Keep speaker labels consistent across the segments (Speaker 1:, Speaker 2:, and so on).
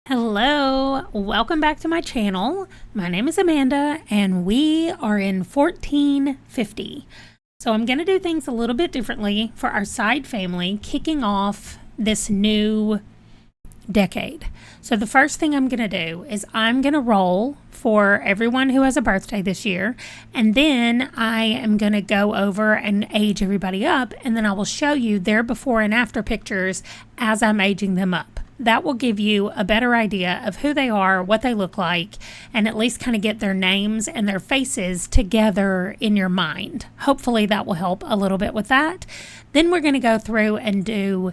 Speaker 1: Hello, welcome back to my channel. My name is Amanda and we are in 1450. So I'm going to do things a little bit differently for our side family, kicking off this new decade. So the first thing I'm going to do is I'm going to roll for everyone who has a birthday this year, and then I am going to go over and age everybody up, and then I will show you their before and after pictures as I'm aging them up. That will give you a better idea of who they are, what they look like, and at least kind of get their names and their faces together in your mind. Hopefully that will help a little bit with that. Then we're going to go through and do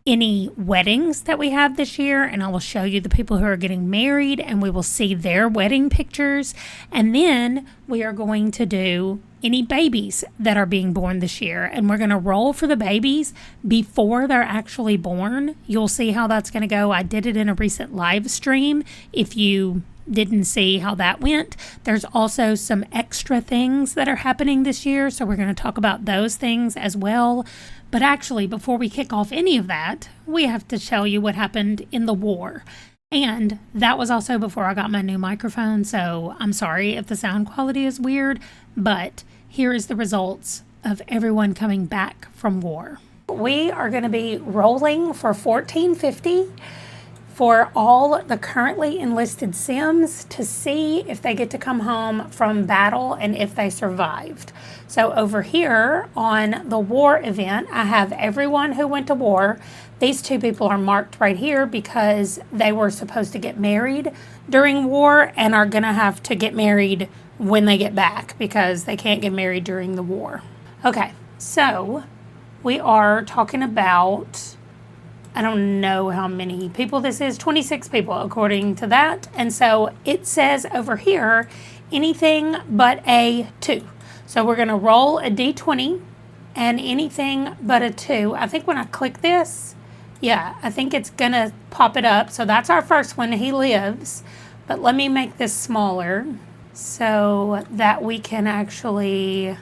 Speaker 1: any weddings that we have this year, and I will show you the people who are getting married and we will see their wedding pictures. And then we are going to do any babies that are being born this year, and we're going to roll for the babies before they're actually born. You'll see how that's going to go. I did it in a recent live stream. If you didn't see how that went, there's also some extra things that are happening this year, so we're going to talk about those things as well. But actually, before we kick off any of that, we have to tell you what happened in the war. And that was also before I got my new microphone, so I'm sorry if the sound quality is weird, but here is the results of everyone coming back from war. We are going to be rolling for 1450 for all the currently enlisted Sims to see if they get to come home from battle and if they survived. So over here on the war event, I have everyone who went to war. These two people are marked right here because they were supposed to get married during war and are going to have to get married when they get back because they can't get married during the war. Okay, so we are talking about, I don't know how many people this is, 26 people according to that. And so it says over here, anything but a 2. So we're going to roll a d20 and anything but a 2. I think when I click this, yeah, I think it's going to pop it up. So that's our first one. He lives. But let me make this smaller so that we can actually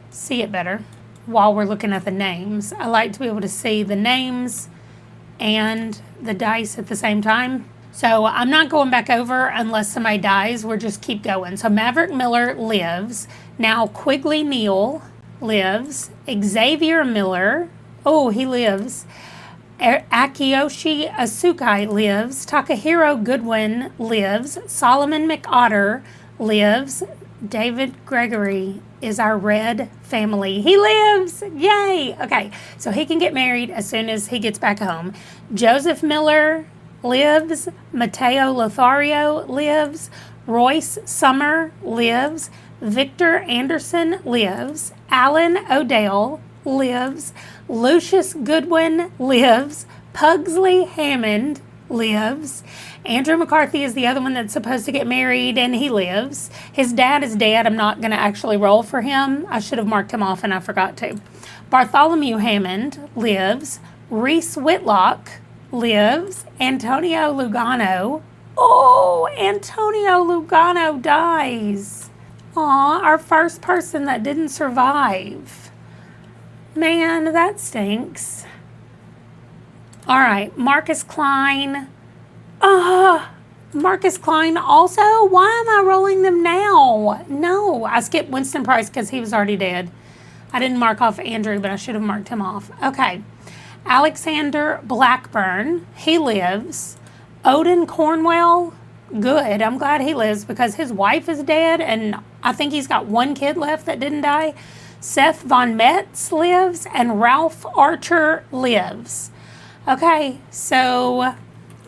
Speaker 1: see it better while we're looking at the names. I like to be able to see the names and the dice at the same time. So I'm not going back over unless somebody dies. We'll just keep going. So Maverick Miller lives. Now Quigley Neal lives. Xavier Miller, oh, he lives. Akiyoshi Asukai lives. Takahiro Goodwin lives. Solomon McOtter lives. David Gregory is our red family. He lives! Yay! Okay, so he can get married as soon as he gets back home. Joseph Miller lives. Mateo Lothario lives. Royce Summer lives. Victor Anderson lives. Alan O'Dell lives. Lucius Goodwin lives. Pugsley Hammond lives. Andrew McCarthy is the other one that's supposed to get married, and he lives. His dad is dead. I'm not going to actually roll for him. I should have marked him off, and I forgot to. Bartholomew Hammond lives. Reese Whitlock lives. Antonio Lugano. Oh, Antonio Lugano dies. Aw, our first person that didn't survive. Man, that stinks. All right, Marcus Klein. Marcus Klein also? Why am I rolling them now? No, I skipped Winston Price because he was already dead. I didn't mark off Andrew, but I should have marked him off. Okay. Alexander Blackburn, he lives. Odin Cornwell, good. I'm glad he lives because his wife is dead, and I think he's got one kid left that didn't die. Seth Von Metz lives, and Ralph Archer lives. Okay, so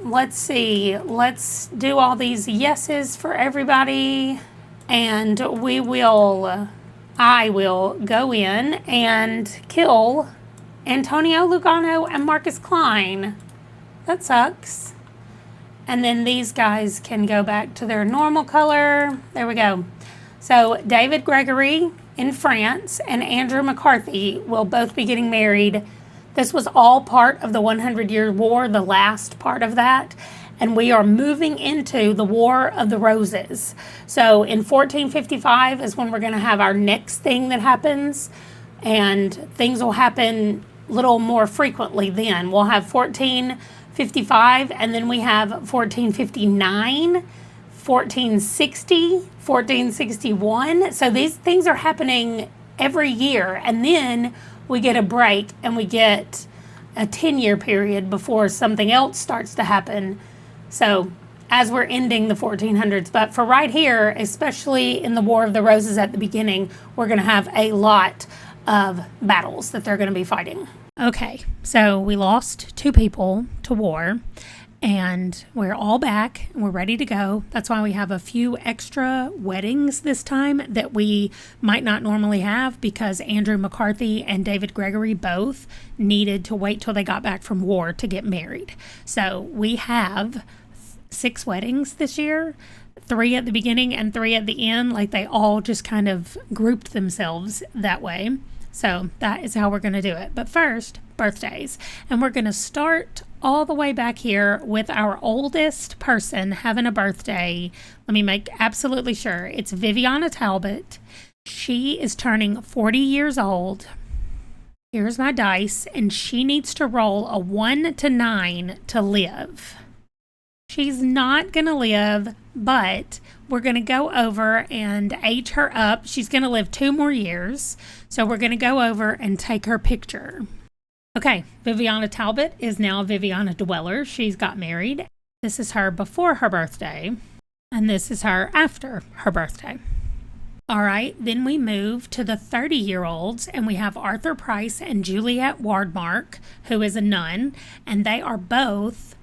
Speaker 1: let's see. Let's do all these yeses for everybody, and I will go in and kill Antonio Lugano and Marcus Klein. That sucks. And then these guys can go back to their normal color. There we go. So David Gregory in France and Andrew McCarthy will both be getting married. This was all part of the 100-Year War, the last part of that. And we are moving into the War of the Roses. So in 1455 is when we're going to have our next thing that happens. And things will happen a little more frequently then. We'll have 14 1455, and then we have 1459, 1460, 1461. So these things are happening every year, and then we get a break and we get a 10-year period before something else starts to happen. So as we're ending the 1400s, but for right here, especially in the War of the Roses at the beginning, we're going to have a lot of battles that they're going to be fighting. Okay, so we lost 2 people to war, and we're all back and we're ready to go. That's why we have a few extra weddings this time that we might not normally have, because Andrew McCarthy and David Gregory both needed to wait till they got back from war to get married. So we have 6 weddings this year, 3 at the beginning and 3 at the end. Like, they all just kind of grouped themselves that way. So that is how we're going to do it. But first, birthdays. And we're going to start all the way back here with our oldest person having a birthday. Let me make absolutely sure. It's Viviana Talbot. She is turning 40 years old. Here's my dice. And she needs to roll a 1 to 9 to live. She's not going to live, but we're going to go over and age her up. She's going to live 2 more years. So we're going to go over and take her picture. Okay, Viviana Talbot is now Viviana Dweller. She's got married. This is her before her birthday, and this is her after her birthday. All right, then we move to the 30-year-olds, and we have Arthur Price and Juliet Wardmark, who is a nun, and they are both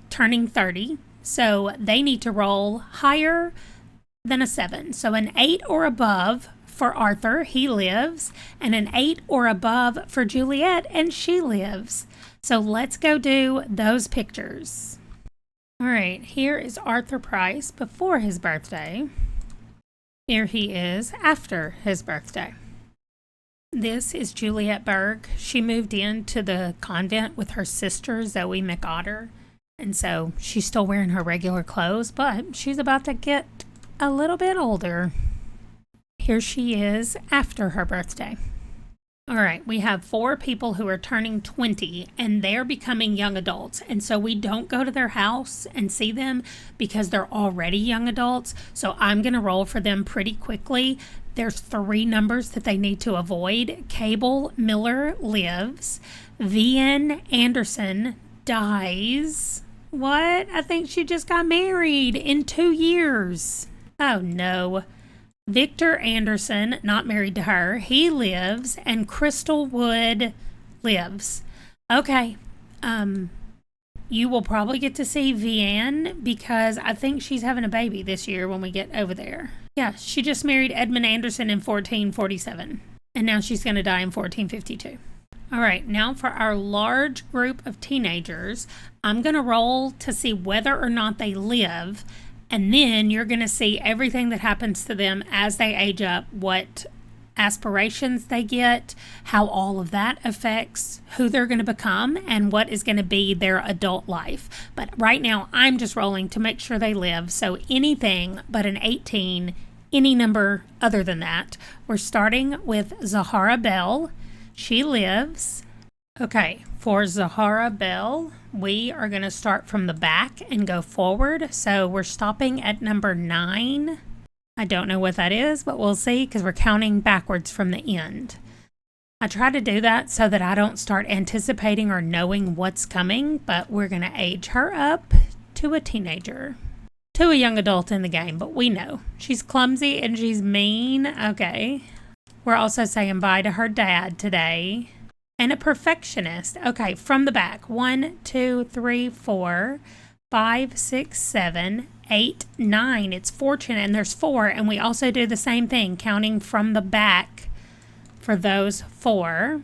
Speaker 1: turning 30, so they need to roll higher than a 7. So an 8 or above for Arthur, he lives, and an 8 or above for Juliet, and she lives. So let's go do those pictures. All right, here is Arthur Price before his birthday. Here he is after his birthday. This is Juliet Berg. She moved into the convent with her sister, Zoe McOtter. And so she's still wearing her regular clothes, but she's about to get a little bit older. Here she is after her birthday. All right, we have 4 people who are turning 20, and they're becoming young adults. And so we don't go to their house and see them because they're already young adults. So I'm going to roll for them pretty quickly. There's 3 numbers that they need to avoid. Cable Miller lives. VN Anderson dies. What? I think she just got married in 2 years. Oh no. Victor Anderson, not married to her, he lives, and Crystal Wood lives. Okay. You will probably get to see Vianne because I think she's having a baby this year when we get over there. Yeah, she just married Edmund Anderson in 1447, and now she's going to die in 1452. All right, now for our large group of teenagers, I'm going to roll to see whether or not they live, and then you're going to see everything that happens to them as they age up, what aspirations they get, how all of that affects who they're going to become, and what is going to be their adult life. But right now, I'm just rolling to make sure they live, so anything but an 18, any number other than that. We're starting with Zahara Bell. She lives. Okay, for Zahara Bell, we are going to start from the back and go forward. So we're stopping at number 9. I don't know what that is, but we'll see because we're counting backwards from the end. I try to do that so that I don't start anticipating or knowing what's coming, but we're going to age her up to a teenager. To a young adult in the game, but we know. She's clumsy and she's mean. Okay. We're also saying bye to her dad today. And a perfectionist. Okay, from the back. 1, 2, 3, 4, 5, 6, 7, 8, 9. It's Fortune, and there's 4. And we also do the same thing, counting from the back for those 4.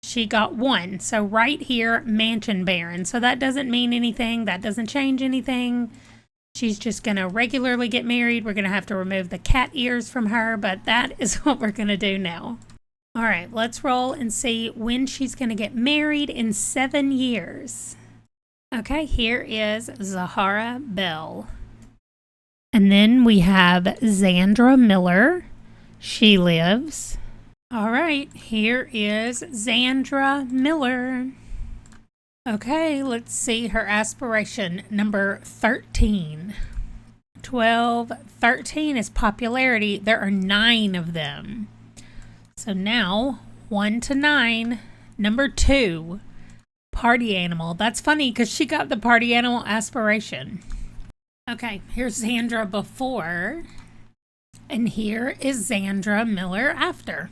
Speaker 1: She got 1. So right here, Mansion Baron. So that doesn't mean anything. That doesn't change anything. She's just going to regularly get married. We're going to have to remove the cat ears from her, but that is what we're going to do now. All right, let's roll and see when she's going to get married in 7 years. Okay, here is Zahara Bell. And then we have Zandra Miller. She lives. All right, here is Zandra Miller. Okay, let's see her aspiration. Number 13. 12, 13 is popularity. There are 9 of them. So now, 1 to 9. Number 2, party animal. That's funny because she got the party animal aspiration. Okay, here's Xandra before. And here is Xandra Miller after.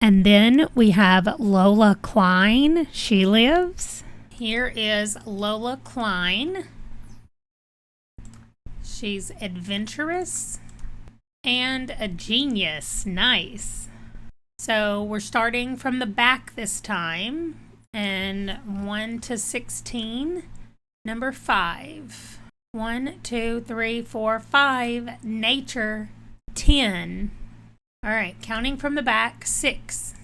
Speaker 1: And then we have Lola Klein. She lives. Here is Lola Klein. She's adventurous and a genius. Nice. So we're starting from the back this time. And 1 to 16. Number 5. 1, 2, 3, 4, 5. Nature. 10. All right, counting from the back, 6.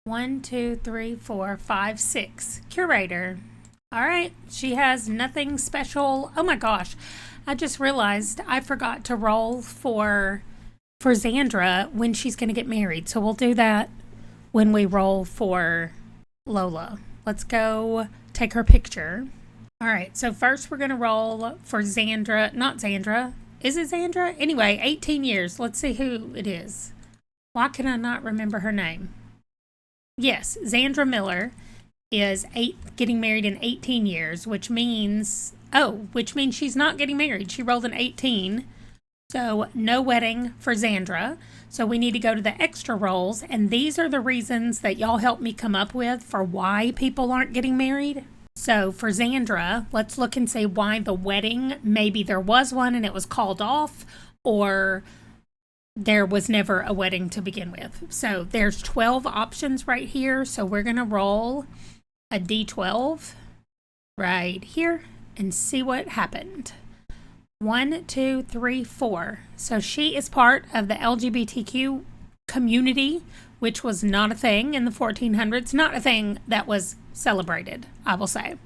Speaker 1: 1, 2, 3, 4, 5, 6. Curator. All right, she has nothing special. Oh my gosh, I just realized I forgot to roll for Xandra when she's going to get married. So we'll do that when we roll for Lola. Let's go take her picture. All right, so first we're going to roll for Xandra, not Xandra. Is it Xandra? Anyway, 18 years. Let's see who it is. Why can I not remember her name? Yes, Xandra Miller is getting married in 18 years, which means she's not getting married. She rolled an 18. So no wedding for Xandra. So we need to go to the extra rolls. And these are the reasons that y'all helped me come up with for why people aren't getting married. So for Xandra, let's look and see why the wedding, maybe there was one and it was called off, or there was never a wedding to begin with. So there's 12 options right here. So we're going to roll a D12 right here and see what happened. 1, 2, 3, 4. So she is part of the LGBTQ community, which was not a thing in the 1400s, not a thing that was celebrated, I will say.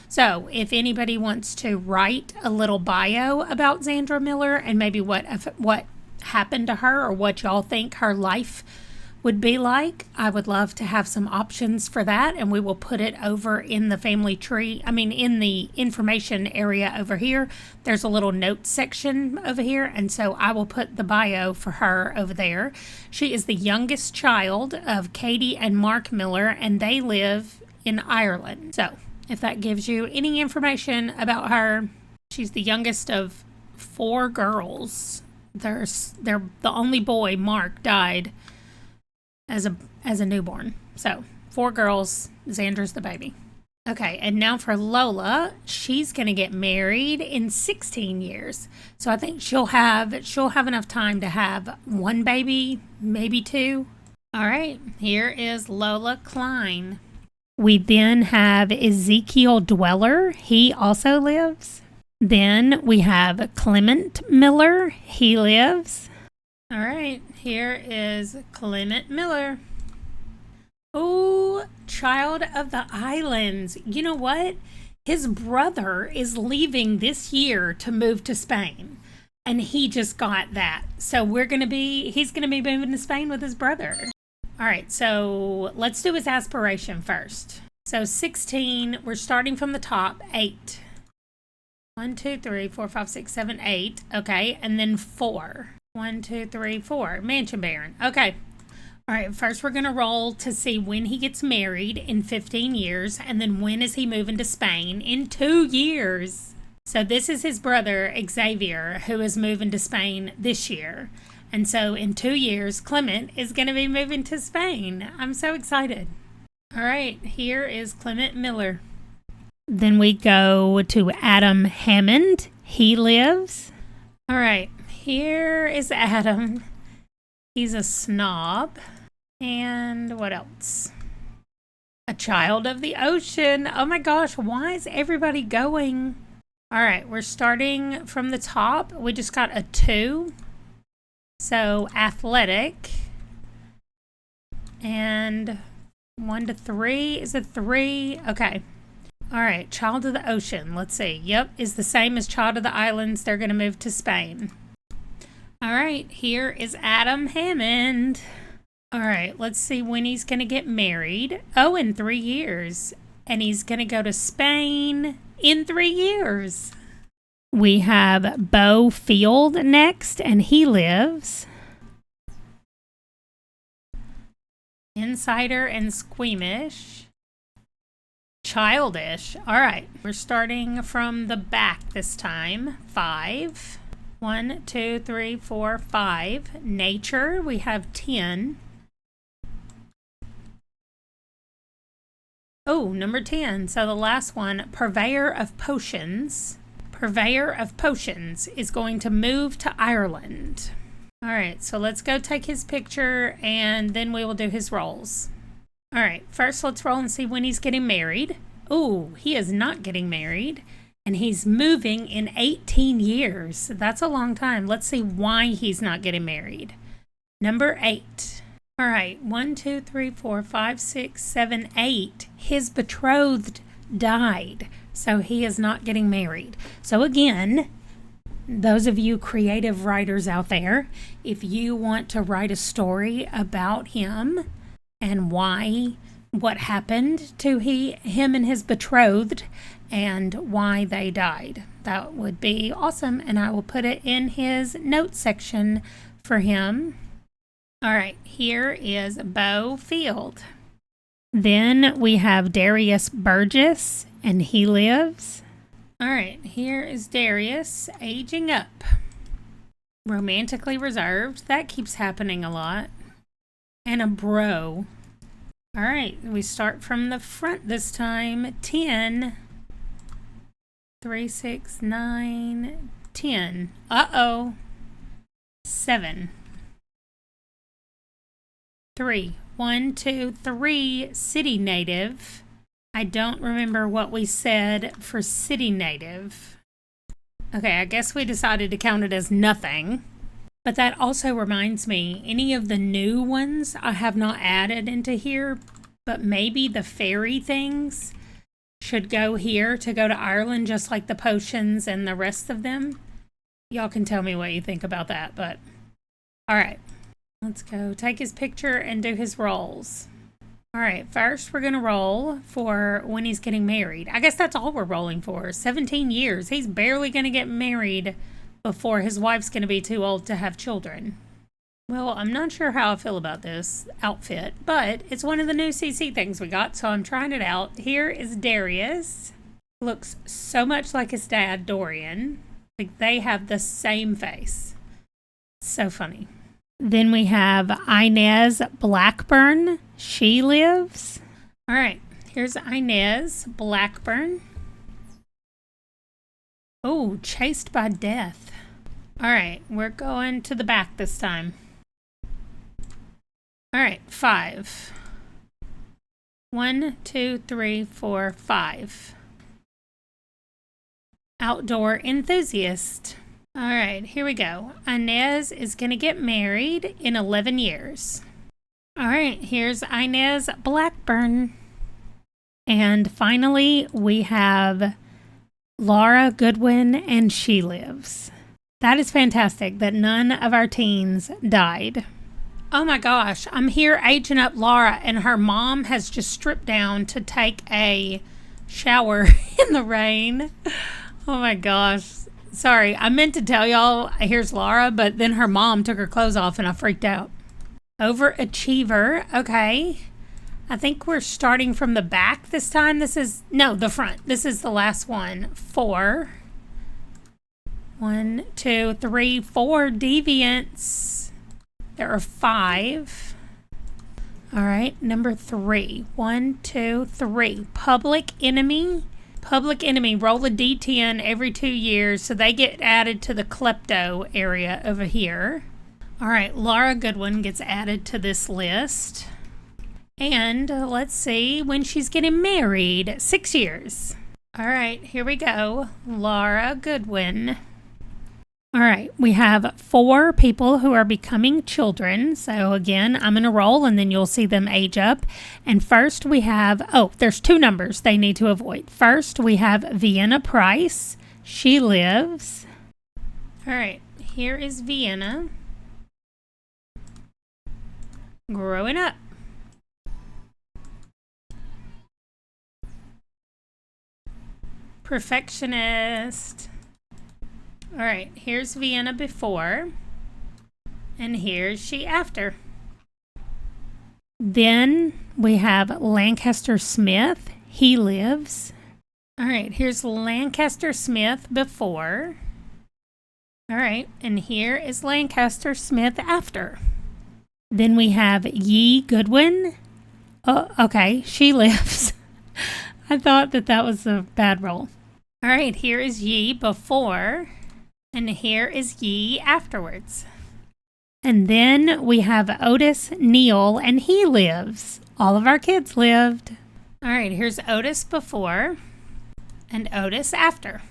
Speaker 1: So if anybody wants to write a little bio about Xandra Miller and maybe what happened to her or what y'all think her life would be like, I would love to have some options for that, and we will put it over in the family tree. In the information area over here. There's a little notes section over here, and so I will put the bio for her over there. She is the youngest child of Katie and Mark Miller, and they live in Ireland. So if that gives you any information about her, she's the youngest of 4 girls. They're the only boy, Mark, died as a newborn. So 4 girls, Xandra's the baby. Okay, and now for Lola, she's going to get married in 16 years. So I think she'll have enough time to have 1 baby, maybe 2. All right, here is Lola Klein. We then have Ezekiel Dweller. He also lives. Then we have Clement Miller. He lives. All right, here is Clement Miller. Oh, child of the islands. You know what? His brother is leaving this year to move to Spain, and he just got that. So he's going to be moving to Spain with his brother. All right, so let's do his aspiration first. So 16, we're starting from the top, 8. 1, 2, 3, 4, 5, 6, 7, 8. Okay, and then 4. 1, 2, 3, 4. Mansion Baron. Okay. All right, first we're going to roll to see when he gets married in 15 years, and then when is he moving to Spain in 2 years. So this is his brother, Xavier, who is moving to Spain this year. And so in 2 years, Clement is going to be moving to Spain. I'm so excited. All right, here is Clement Miller. Then we go to Adam Hammond. He lives. All right, here is Adam. He's a snob. And what else? A child of the ocean. Oh my gosh, why is everybody going? All right, we're starting from the top. We just got a 2. So athletic. And 1 to 3 is a 3. Okay. All right, child of the ocean. Let's see. Yep, is the same as child of the islands. They're going to move to Spain. All right, here is Adam Hammond. All right, let's see when he's going to get married. Oh, in 3 years. and he's going to go to Spain in 3 years. We have Beau Field next, and he lives Insider and Squeamish. Childish. All right, we're starting from the back this time. 5. 1, 2, 3, 4, 5. Nature, we have 10. Oh, number 10. So the last one, Purveyor of Potions. Purveyor of Potions is going to move to Ireland. All right, so let's go take his picture and then we will do his rolls. All right, first let's roll and see when he's getting married. Oh, he is not getting married, and he's moving in 18 years. That's a long time. Let's see why he's not getting married. Number 8. All right, 1, 2, 3, 4, 5, 6, 7, 8. His betrothed died, so he is not getting married. So again, those of you creative writers out there, if you want to write a story about him and what happened to him and his betrothed and why they died, that would be awesome, and I will put it in his notes section for him. All right, here is Beau Field. Then we have Darius Burgess, and he lives. All right, here is Darius aging up. Romantically reserved. That keeps happening a lot. And a bro. All right, we start from the front this time. 10. 3, 6, 9, 10. Uh-oh. 7. 3. 1, 2, 3. City native. I don't remember what we said for city native. Okay, I guess we decided to count it as nothing. But that also reminds me, any of the new ones I have not added into here, but maybe the fairy things should go here to go to Ireland, just like the potions and the rest of them. Y'all can tell me what you think about that, but all right. Let's go take his picture and do his rolls. All right, first we're going to roll for when he's getting married. I guess that's all we're rolling for. 17 years. He's barely going to get married before his wife's going to be too old to have children. Well, I'm not sure how I feel about this outfit, but it's one of the new CC things we got, so I'm trying it out. Here is Darius. Looks so much like his dad, Dorian. Like they have the same face. So funny. Then we have Inez Blackburn. She lives. All right, here's Inez Blackburn. Oh, chased by death. All right, we're going to the back this time. All right, 5. 1, 2, 3, 4, 5. Outdoor enthusiast. All right, here we go. Inez is going to get married in 11 years. All right, here's Inez Blackburn. And finally, we have Laura Goodwin, and she lives. That is fantastic that none of our teens died. Oh my gosh, I'm here aging up Laura, and her mom has just stripped down to take a shower in the rain. Oh my gosh. Sorry, I meant to tell y'all, here's Laura, but then her mom took her clothes off and I freaked out. Overachiever, okay. I think we're starting from the back this time. The front. This is the last one. 4. 1, 2, 3, 4 deviants. There are 5. All right, number 3. 1, 2, 3. Public enemy. Public enemy, roll a D10 every 2 years, so they get added to the klepto area over here. All right, Laura Goodwin gets added to this list. And let's see when she's getting married. 6 years. All right, here we go. Laura Goodwin. All right, we have 4 people who are becoming children. So again, I'm going to roll and then you'll see them age up. And first we have, there's 2 numbers they need to avoid. First, we have Vienna Price. She lives. All right, here is Vienna. Growing up. Perfectionist. All right, here's Vienna before, and here's she after. Then we have Lancaster Smith. He lives. All right, here's Lancaster Smith before. All right, and here is Lancaster Smith after. Then we have Ye Goodwin. Oh, okay, she lives. I thought that was a bad roll. All right, here is Ye before, and here is Ye afterwards. And then we have Otis Neal, and he lives. All of our kids lived. All right, here's Otis before, and Otis after.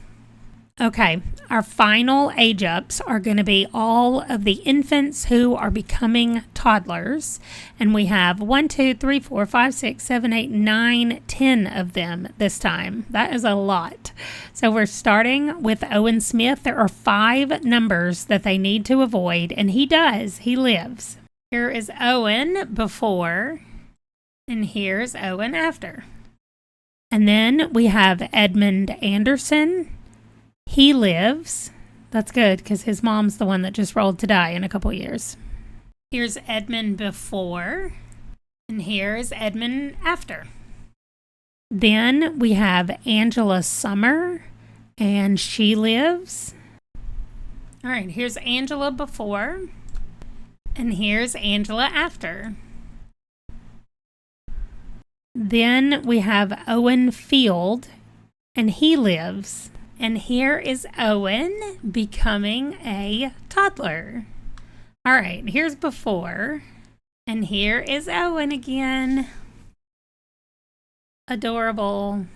Speaker 1: Okay, our final age ups are going to be all of the infants who are becoming toddlers. And we have 1, 2, 3, 4, 5, 6, 7, 8, 9, 10 of them this time. That is a lot. So we're starting with Owen Smith. There are 5 numbers that they need to avoid, and he does. He lives. Here is Owen before, and here's Owen after. And then we have Edmund Anderson. He lives. That's good because his mom's the one that just rolled to die in a couple years. Here's Edmund before, and here is Edmund after. Then we have Angela Summer, and she lives. All right, here's Angela before, and here's Angela after. Then we have Owen Field, and he lives. And here is Owen becoming a toddler. All right, here's before, and here is Owen again. Adorable.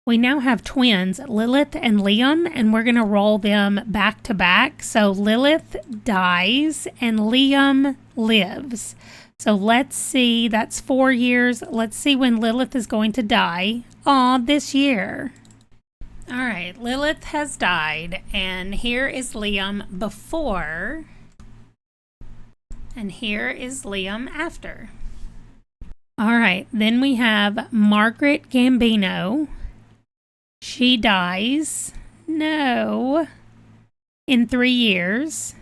Speaker 1: We now have twins, Lilith and Liam, and we're going to roll them back to back. So Lilith dies and Liam lives. So let's see, that's 4 years. Let's see when Lilith is going to die. Aw, this year. All right, Lilith has died, and here is Liam before, and here is Liam after. All right, then we have Margaret Gambino. She dies, no, in 3 years.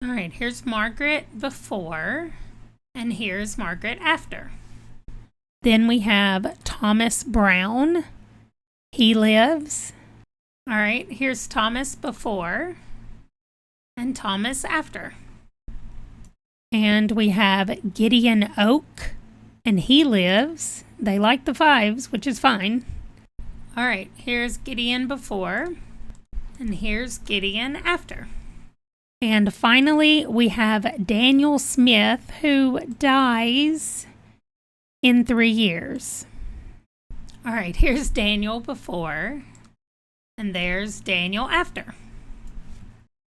Speaker 1: All right, here's Margaret before, and here's Margaret after. Then we have Thomas Brown. He lives. All right, here's Thomas before and Thomas after. And we have Gideon Oak, and he lives. They like the 5s, which is fine. All right, here's Gideon before, and here's Gideon after. And finally, we have Daniel Smith, who dies in 3 years. All right, here's Daniel before, and there's Daniel after.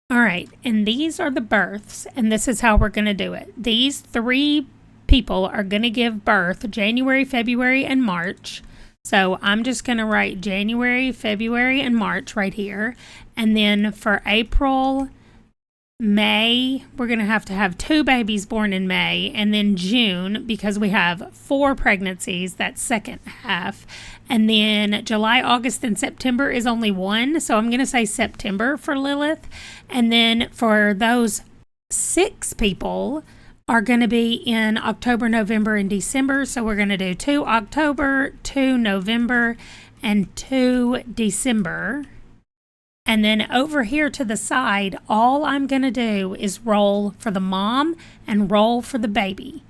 Speaker 1: All right, and these are the births, and this is how we're going to do it. These 3 people are going to give birth January, February, and March. So I'm just going to write January, February, and March right here. And then for April, May, we're going to have 2 babies born in May, and then June, because we have 4 pregnancies, that second half. And then July, August, and September is only 1, so I'm going to say September for Lilith. And then for those 6 people are going to be in October, November, and December. So we're going to do 2 October, 2 November, and 2 December. And then over here to the side, all I'm going to do is roll for the mom and roll for the baby.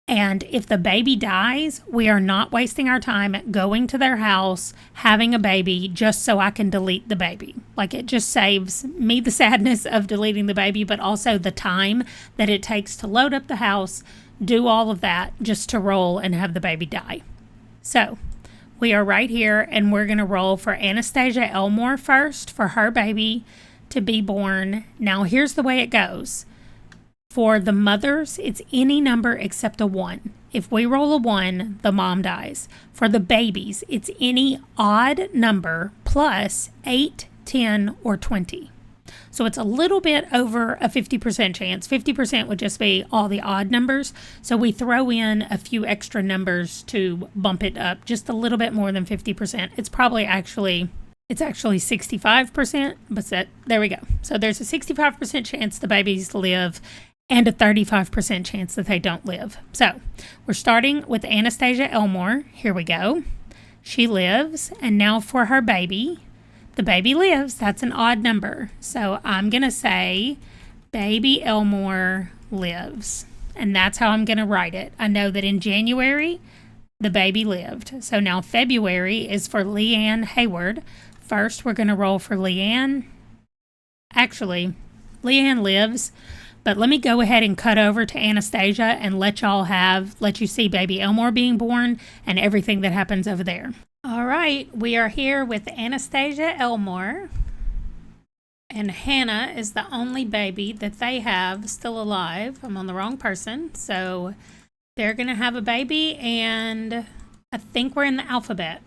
Speaker 1: And if the baby dies, we are not wasting our time going to their house, having a baby, just so I can delete the baby. Like, it just saves me the sadness of deleting the baby, but also the time that it takes to load up the house, do all of that just to roll and have the baby die. So we are right here, and we're going to roll for Anastasia Elmore first for her baby to be born. Now, here's the way it goes. For the mothers, it's any number except a 1. If we roll a 1, the mom dies. For the babies, it's any odd number plus 8, 10, or 20. So it's a little bit over a 50% chance. 50% would just be all the odd numbers. So we throw in a few extra numbers to bump it up just a little bit more than 50%. It's probably actually It's actually 65%, but there we go. So there's a 65% chance the babies live and a 35% chance that they don't live. So we're starting with Anastasia Elmore. Here we go. She lives, and now for her baby. The baby lives. That's an odd number. So I'm going to say baby Elmore lives. And that's how I'm going to write it. I know that in January, the baby lived. So now February is for Leanne Hayward. First, we're going to roll for Leanne. Actually, Leanne lives. But let me go ahead and cut over to Anastasia and let you see baby Elmore being born and everything that happens over there. All right, we are here with Anastasia Elmore. And Hannah is the only baby that they have still alive. I'm on the wrong person. So they're going to have a baby, and I think we're in the alphabet.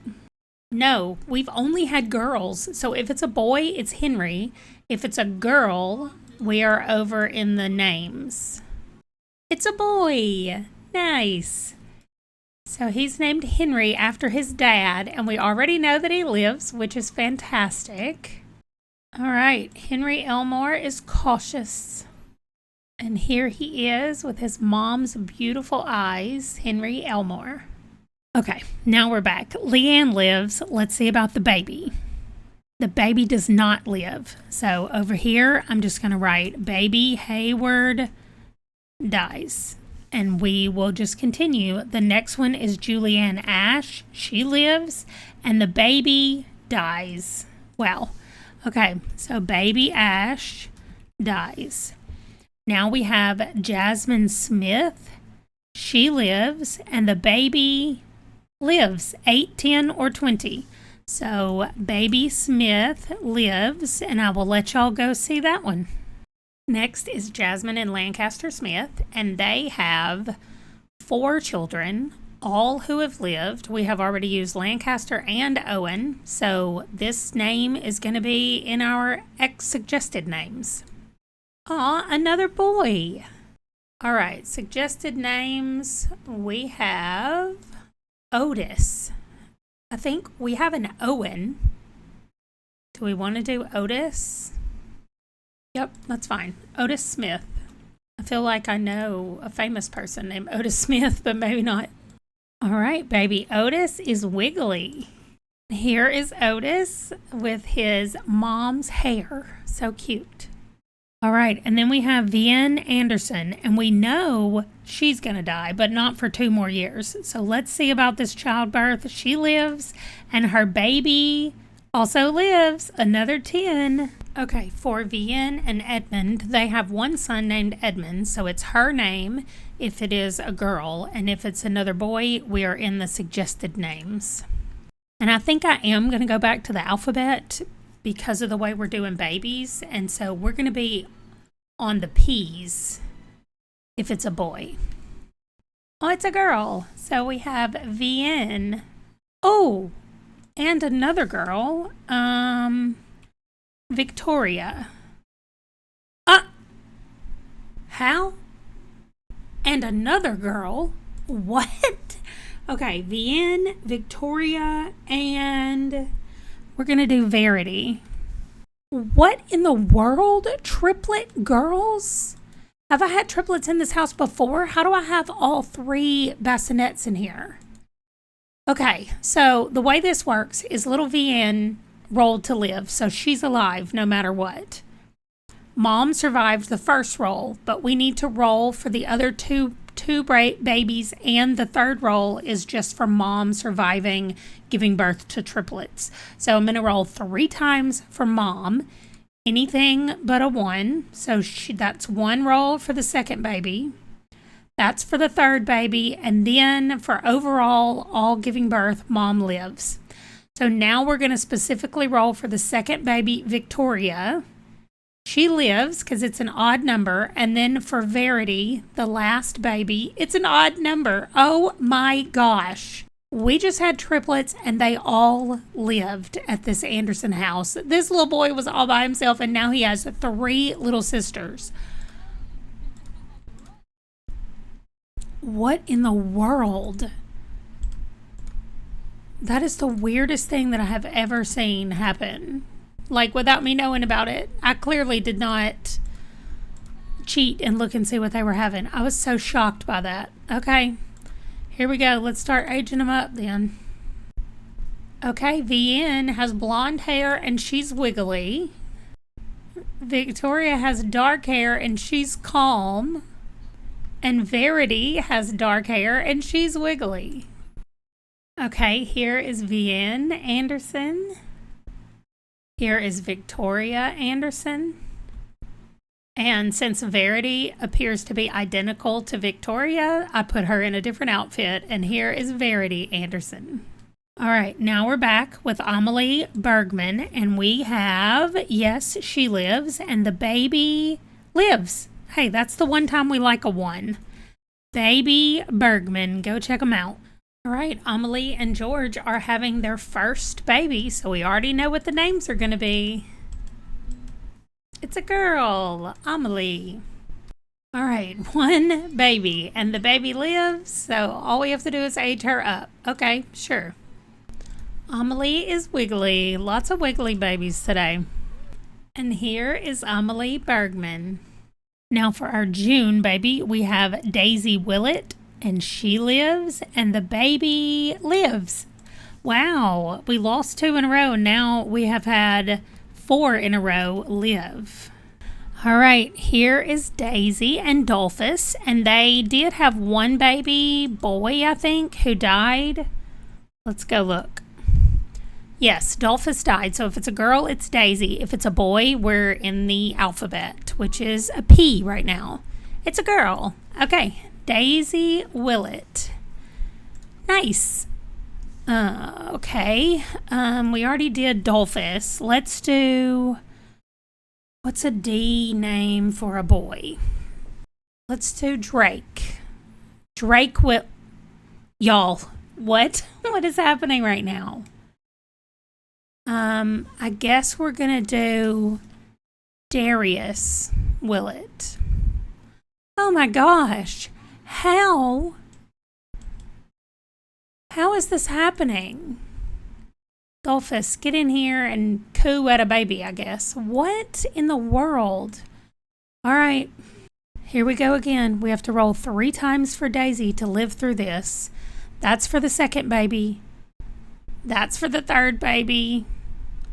Speaker 1: No, we've only had girls. So if it's a boy, it's Henry. If it's a girl, we are over in the names. It's a boy. Nice. So he's named Henry after his dad, and we already know that he lives, which is fantastic. All right, Henry Elmore is cautious. And here he is with his mom's beautiful eyes, Henry Elmore. Okay, now we're back. Leanne lives. Let's see about the baby. The baby does not live. So over here, I'm just going to write baby Hayward dies. And we will just continue. The next one is Julianne Ash. She lives. And the baby dies. Wow. Okay, so baby Ash dies. Now we have Jasmine Smith. She lives. And the baby lives 8, 10, or 20. So baby Smith lives, and I will let y'all go see that one. Next is Jasmine and Lancaster Smith, and they have 4 children, all who have lived. We have already used Lancaster and Owen, so this name is going to be in our suggested names. Aw, another boy. All right, suggested names, we have Otis. I think we have an Owen. Do we want to do Otis? Yep, that's fine. Otis Smith. I feel like I know a famous person named Otis Smith, but maybe not. All right, baby Otis is wiggly. Here is Otis with his mom's hair. So cute. All right, and then we have Vian Anderson, and we know she's going to die, but not for 2 more years. So let's see about this childbirth. She lives, and her baby also lives, another 10. Okay, for Vian and Edmund, they have one son named Edmund, so it's her name if it is a girl, and if it's another boy, we are in the suggested names. And I think I am going to go back to the alphabet because of the way we're doing babies, and so we're going to be on the P's if it's a boy. Oh, it's a girl. So we have Vian. Oh, and another girl, Victoria. How? And another girl? What? Okay, Vian, Victoria, and we're going to do Verity. What in the world? Triplet girls? Have I had triplets in this house before? How do I have all 3 bassinets in here? Okay, so the way this works is little Vian rolled to live, so she's alive no matter what. Mom survived the first roll, but we need to roll for the other two babies, and the third roll is just for mom surviving giving birth to triplets. So I'm going to roll 3 times for mom, anything but a 1. So that's 1 roll for the second baby. That's for the third baby, and then for overall all giving birth, mom lives. So now we're going to specifically roll for the second baby, Victoria. She lives because it's an odd number. And then for Verity, the last baby, it's an odd number. Oh my gosh. We just had triplets and they all lived at this Anderson house. This little boy was all by himself, and now he has 3 little sisters. What in the world? That is the weirdest thing that I have ever seen happen. Like, without me knowing about it. I clearly did not cheat and look and see what they were having. I was so shocked by that. Okay, here we go. Let's start aging them up then. Okay, VN has blonde hair and she's wiggly. Victoria has dark hair and she's calm. And Verity has dark hair and she's wiggly. Okay, here is VN Anderson. Here is Victoria Anderson. And since Verity appears to be identical to Victoria, I put her in a different outfit. And here is Verity Anderson. All right, now we're back with Amelie Bergman. And we have, yes, she lives. And the baby lives. Hey, that's the one time we like a one. Baby Bergman. Go check them out. All right, Amelie and George are having their first baby. So we already know what the names are going to be. It's a girl, Amelie. All right, one baby, and the baby lives, so all we have to do is age her up. Okay, sure. Amelie is wiggly. Lots of wiggly babies today. And here is Amelie Bergman. Now for our June baby, we have Daisy Willett, and she lives, and the baby lives. Wow, we lost 2 in a row, and now we have had 4 in a row live. All right, here is Daisy and Dolphus, and they did have one baby boy, I think, who died. Let's go look. Yes, Dolphus died, so if it's a girl, it's Daisy. If it's a boy, we're in the alphabet, which is a P right now. It's a girl. Okay, Daisy Willett. Nice. Okay, we already did Dolphus. Let's do, what's a D name for a boy? Let's do Drake. Drake will, y'all, what? What is happening right now? I guess we're gonna do Darius Willett. Oh my gosh, how is this happening? Dolphus, get in here and coo at a baby, I guess. What in the world? All right, here we go again. We have to roll 3 times for Daisy to live through this. That's for the second baby. That's for the third baby.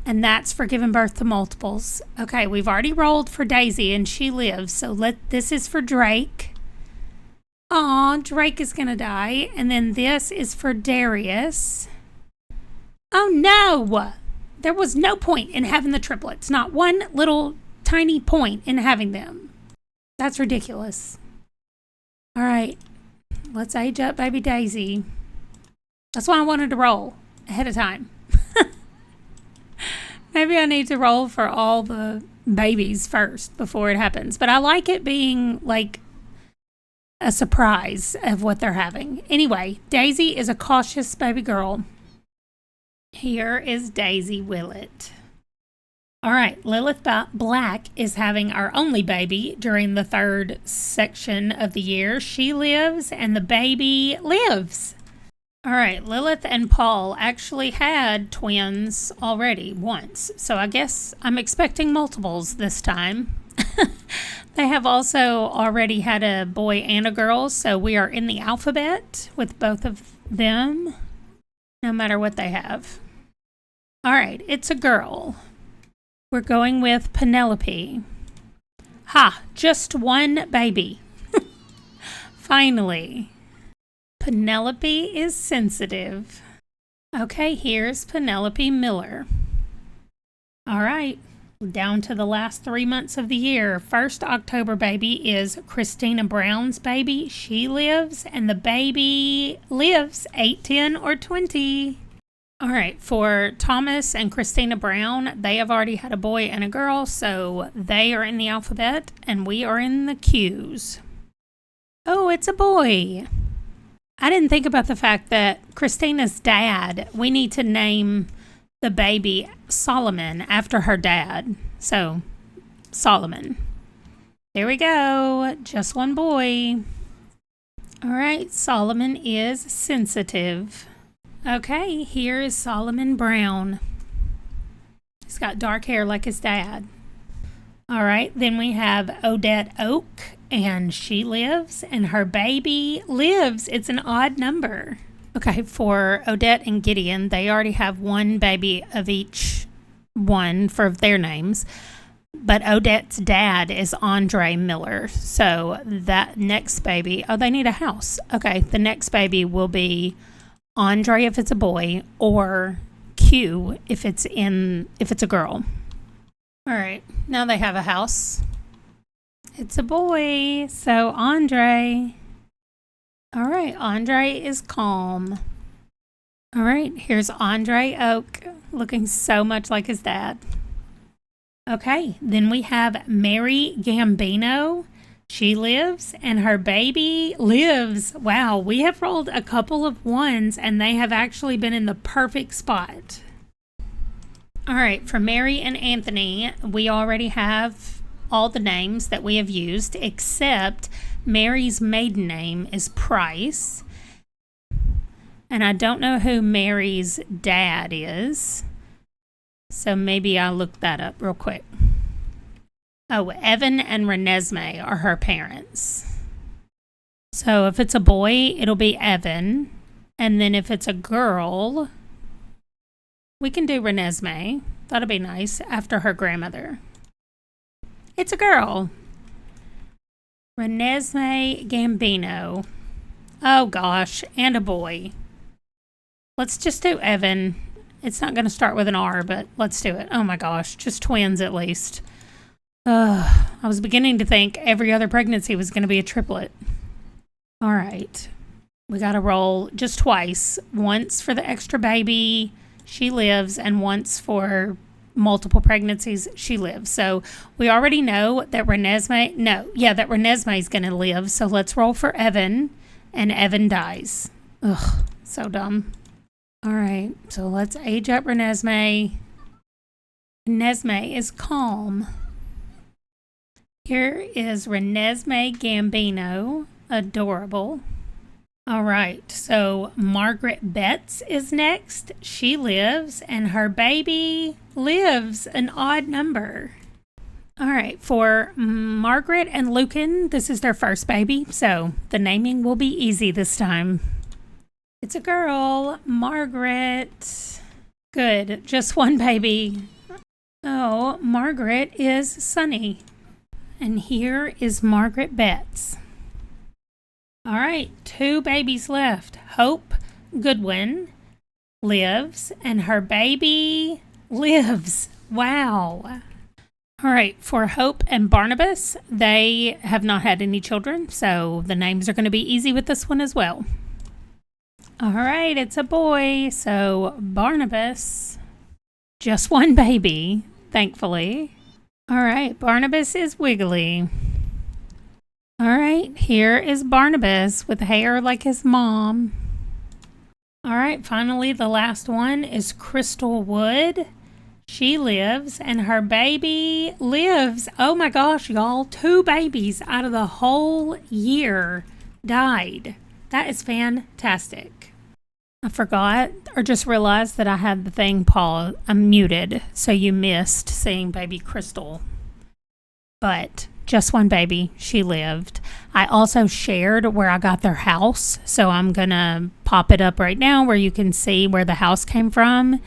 Speaker 1: And that's for giving birth to multiples. Okay, we've already rolled for Daisy and she lives. So this is for Drake. Aw, Drake is going to die. And then this is for Darius. Oh no! There was no point in having the triplets. Not one little tiny point in having them. That's ridiculous. All right, let's age up baby Daisy. That's why I wanted to roll ahead of time. Maybe I need to roll for all the babies first before it happens. But I like it being like a surprise of what they're having. Anyway, Daisy is a cautious baby girl. Here is Daisy Willett. All right, Lilith Black is having our only baby during the 3rd section of the year. She lives and the baby lives. All right, Lilith and Paul actually had twins already once, so I guess I'm expecting multiples this time. They have also already had a boy and a girl, so we are in the alphabet with both of them, no matter what they have. All right, it's a girl. We're going with Penelope. Ha, just one baby. Finally. Penelope is sensitive. Okay, here's Penelope Miller. All right, down to the last 3 months of the year. First October baby is Christina Brown's baby. She lives, and the baby lives 8, 10, or 20. All right, for Thomas and Christina Brown, they have already had a boy and a girl, so they are in the alphabet, and we are in the Q's. Oh, it's a boy. I didn't think about the fact that Christina's dad, we need to name the baby Solomon after her dad. So, Solomon. There we go. Just one boy. All right, Solomon is sensitive. Okay, here is Solomon Brown. He's got dark hair like his dad. All right, then we have Odette Oak, and she lives, and her baby lives. It's an odd number. Okay, for Odette and Gideon, they already have one baby of each one for their names. But Odette's dad is Andre Miller. So that next baby, they need a house. Okay, the next baby will be Andre if it's a boy, or Q if it's a girl. All right, now they have a house. It's a boy, so Andre. All right, Andre is calm. All right, here's Andre Oak, looking so much like his dad. Okay, then we have Mary Gambino. She lives, and her baby lives. Wow, we have rolled a couple of ones, and they have actually been in the perfect spot. All right, for Mary and Anthony, we already have all the names that we have used, except Mary's maiden name is Price. And I don't know who Mary's dad is, so maybe I'll look that up real quick. Oh, Evan and Renesmee are her parents. So if it's a boy, it'll be Evan. And then if it's a girl, we can do Renesmee. That'll be nice, after her grandmother. It's a girl. Renesmee Gambino. Oh gosh, and a boy. Let's just do Evan. It's not going to start with an R, but let's do it. Oh my gosh, just twins at least. I was beginning to think every other pregnancy was going to be a triplet. All right. We got to roll just twice. Once for the extra baby, she lives, and once for multiple pregnancies, she lives. So we already know that that Renesmee is going to live. So let's roll for Evan, and Evan dies. Ugh, so dumb. All right, so let's age up Renesmee. Renesmee is calm. Here is Renesmee Gambino, adorable. All right, so Margaret Betts is next. She lives, and her baby lives, an odd number. All right, for Margaret and Lucan, this is their first baby, so the naming will be easy this time. It's a girl, Margaret. Good, just one baby. Oh, Margaret is Sunny. And here is Margaret Betts. All right, 2 babies left. Hope Goodwin lives, and her baby lives. Wow. All right, for Hope and Barnabas, they have not had any children, so the names are going to be easy with this one as well. All right, it's a boy, so Barnabas, just one baby, thankfully. All right, Barnabas is Wiggly. All right, here is Barnabas with hair like his mom. All right, finally, the last one is Crystal Wood. She lives, and her baby lives. Oh my gosh, y'all, 2 babies out of the whole year died. That is fantastic. I forgot or just realized that I had the thing muted, so you missed seeing baby Crystal. But just one baby, she lived. I also shared where I got their house, so I'm going to pop it up right now where you can see where the house came from.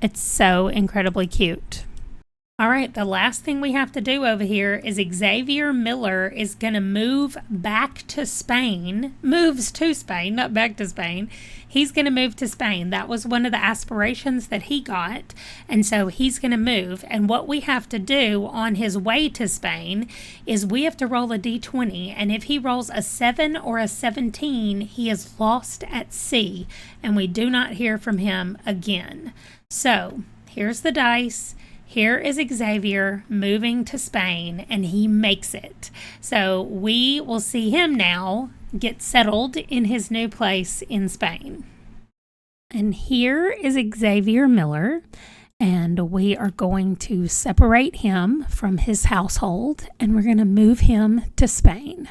Speaker 1: It's so incredibly cute. All right, the last thing we have to do over here is Xavier Miller is going to move back to Spain. Moves to Spain, not back to Spain. He's going to move to Spain. That was one of the aspirations that he got. And so he's going to move. And what we have to do on his way to Spain is we have to roll a d20. And if he rolls a 7 or a 17, he is lost at sea. And we do not hear from him again. So here's the dice. Here is Xavier moving to Spain, and he makes it. So we will see him now get settled in his new place in Spain. And here is Xavier Miller, and we are going to separate him from his household, and we're going to move him to Spain.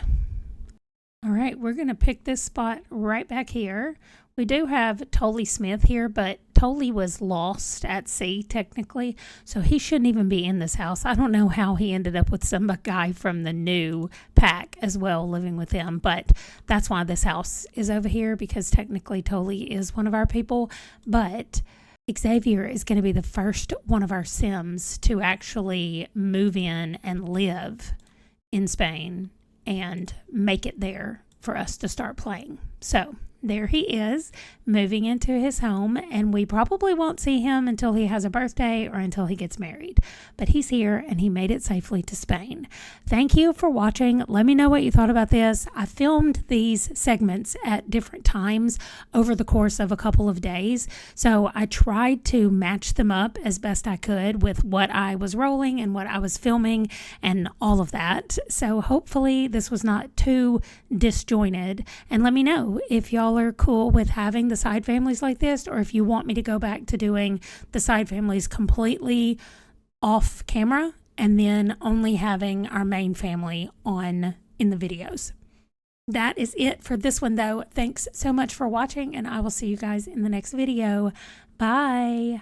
Speaker 1: All right, we're going to pick this spot right back here. We do have Tolly Smith here, but Tolly was lost at sea technically, so he shouldn't even be in this house. I don't know how he ended up with some guy from the new pack as well living with him, but that's why this house is over here, because technically Tolly is one of our people. But Xavier is going to be the first one of our Sims to actually move in and live in Spain and make it there for us to start playing. So there he is, moving into his home, and we probably won't see him until he has a birthday or until he gets married. But he's here, and he made it safely to Spain. Thank you for watching. Let me know what you thought about this. I filmed these segments at different times over the course of a couple of days, so I tried to match them up as best I could with what I was rolling and what I was filming and all of that. So hopefully this was not too disjointed, and let me know if y'all are cool with having the side families like this, or if you want me to go back to doing the side families completely off camera and then only having our main family on in the videos. That is it for this one though. Thanks so much for watching, and I will see you guys in the next video. Bye.